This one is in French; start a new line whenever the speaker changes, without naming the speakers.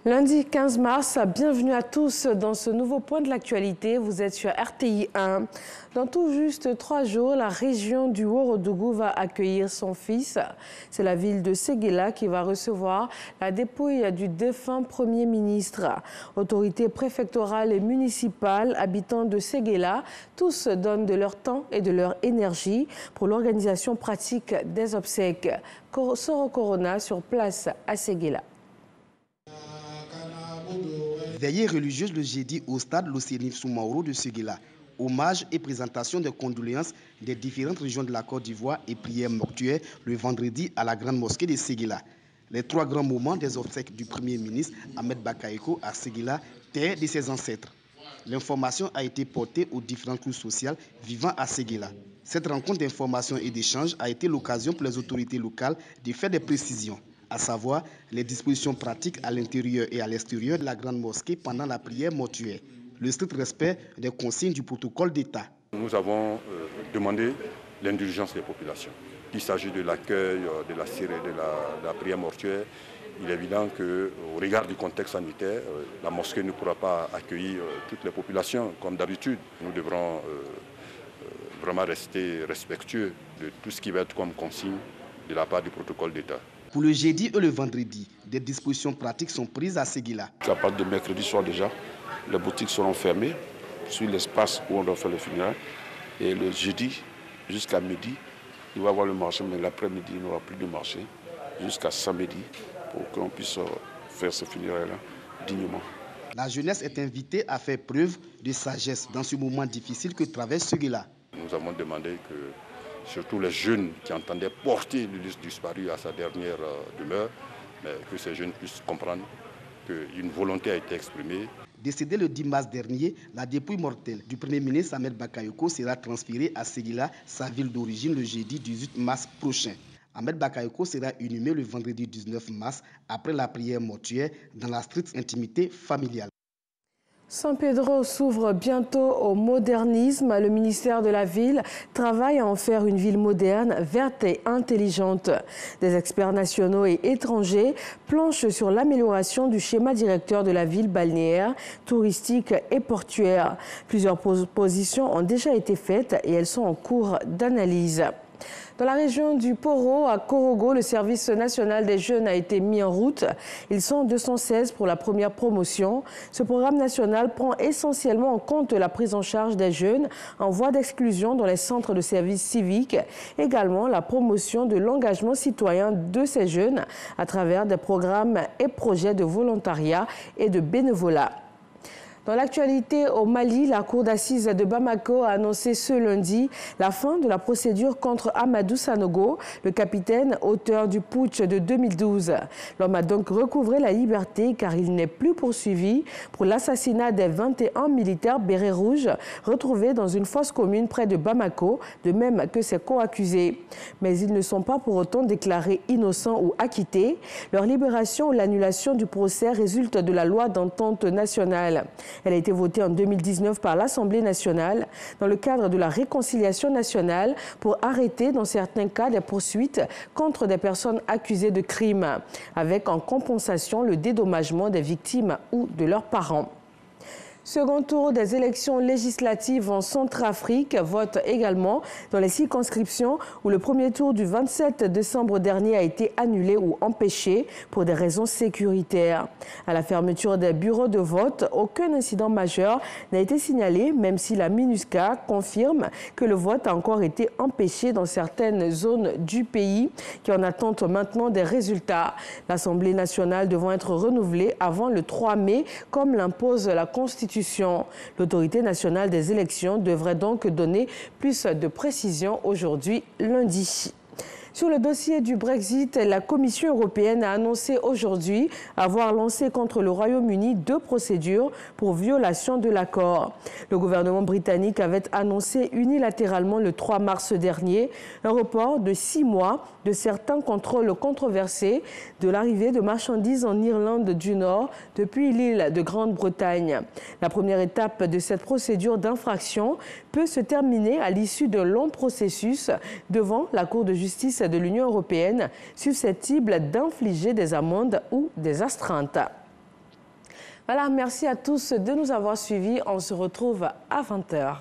Lundi 15 mars, bienvenue à tous dans ce nouveau point de l'actualité. Vous êtes sur RTI 1. Dans tout juste 3 jours, la région du Ourodougou va accueillir son fils. C'est la ville de Séguéla qui va recevoir la dépouille du défunt Premier ministre. Autorités préfectorales et municipales, habitants de Séguéla, tous donnent de leur temps et de leur énergie pour l'organisation pratique des obsèques. Soro Corona sur place à Séguéla.
Veillée religieuse le jeudi au stade Lossénif Soumaoro de Séguéla. Hommage et présentation des condoléances des différentes régions de la Côte d'Ivoire et prières mortuaires le vendredi à la grande mosquée de Séguéla. Les 3 grands moments des obsèques du Premier ministre Ahmed Bakayoko à Séguéla, terre de ses ancêtres. L'information a été portée aux différentes couches sociales vivant à Séguéla. Cette rencontre d'information et d'échange a été l'occasion pour les autorités locales de faire des précisions, à savoir les dispositions pratiques à l'intérieur et à l'extérieur de la grande mosquée pendant la prière mortuaire, le strict respect des consignes du protocole d'État.
Nous avons demandé l'indulgence des populations. Il s'agit de l'accueil, de la prière mortuaire. Il est évident qu'au regard du contexte sanitaire, la mosquée ne pourra pas accueillir toutes les populations comme d'habitude. Nous devrons vraiment rester respectueux de tout ce qui va être comme consigne de la part du protocole d'État.
Pour le jeudi et le vendredi, des dispositions pratiques sont prises à Séguéla.
À partir de mercredi soir déjà, les boutiques seront fermées sur l'espace où on doit faire le funérail. Et le jeudi, jusqu'à midi, il va y avoir le marché, mais l'après-midi, il n'y aura plus de marché, jusqu'à samedi, pour qu'on puisse faire ce funérail-là dignement.
La jeunesse est invitée à faire preuve de sagesse dans ce moment difficile que traverse Séguéla.
Nous avons demandé que surtout les jeunes qui entendaient porter l'illustre disparu à sa dernière demeure, mais que ces jeunes puissent comprendre qu'une volonté a été exprimée.
Décédé le 10 mars dernier, la dépouille mortelle du Premier ministre Ahmed Bakayoko sera transférée à Séguéla, sa ville d'origine, le jeudi 18 mars prochain. Ahmed Bakayoko sera inhumé le vendredi 19 mars après la prière mortuaire dans la stricte intimité familiale.
San Pedro s'ouvre bientôt au modernisme. Le ministère de la Ville travaille à en faire une ville moderne, verte et intelligente. Des experts nationaux et étrangers planchent sur l'amélioration du schéma directeur de la ville balnéaire, touristique et portuaire. Plusieurs propositions ont déjà été faites et elles sont en cours d'analyse. Dans la région du Poro, à Korogo, le service national des jeunes a été mis en route. Ils sont 216 pour la première promotion. Ce programme national prend essentiellement en compte la prise en charge des jeunes en voie d'exclusion dans les centres de services civiques. Également, la promotion de l'engagement citoyen de ces jeunes à travers des programmes et projets de volontariat et de bénévolat. Dans l'actualité au Mali, la cour d'assises de Bamako a annoncé ce lundi la fin de la procédure contre Amadou Sanogo, le capitaine auteur du putsch de 2012. L'homme a donc recouvré la liberté car il n'est plus poursuivi pour l'assassinat des 21 militaires bérets rouges retrouvés dans une fosse commune près de Bamako, de même que ses co-accusés. Mais ils ne sont pas pour autant déclarés innocents ou acquittés. Leur libération ou l'annulation du procès résulte de la loi d'entente nationale. Elle a été votée en 2019 par l'Assemblée nationale dans le cadre de la réconciliation nationale pour arrêter dans certains cas des poursuites contre des personnes accusées de crimes, avec en compensation le dédommagement des victimes ou de leurs parents. Second tour des élections législatives en Centrafrique, vote également dans les circonscriptions où le premier tour du 27 décembre dernier a été annulé ou empêché pour des raisons sécuritaires. À la fermeture des bureaux de vote, aucun incident majeur n'a été signalé, même si la MINUSCA confirme que le vote a encore été empêché dans certaines zones du pays qui en attendent maintenant des résultats. L'Assemblée nationale devant être renouvelée avant le 3 mai, comme l'impose la Constitution. L'autorité nationale des élections devrait donc donner plus de précisions aujourd'hui, lundi. Sur le dossier du Brexit, la Commission européenne a annoncé aujourd'hui avoir lancé contre le Royaume-Uni 2 procédures pour violation de l'accord. Le gouvernement britannique avait annoncé unilatéralement le 3 mars dernier un report de 6 mois de certains contrôles controversés de l'arrivée de marchandises en Irlande du Nord depuis l'île de Grande-Bretagne. La première étape de cette procédure d'infraction peut se terminer à l'issue d'un long processus devant la Cour de justice de l'Union européenne susceptible d'infliger des amendes ou des astreintes. Voilà, merci à tous de nous avoir suivis. On se retrouve à 20 h.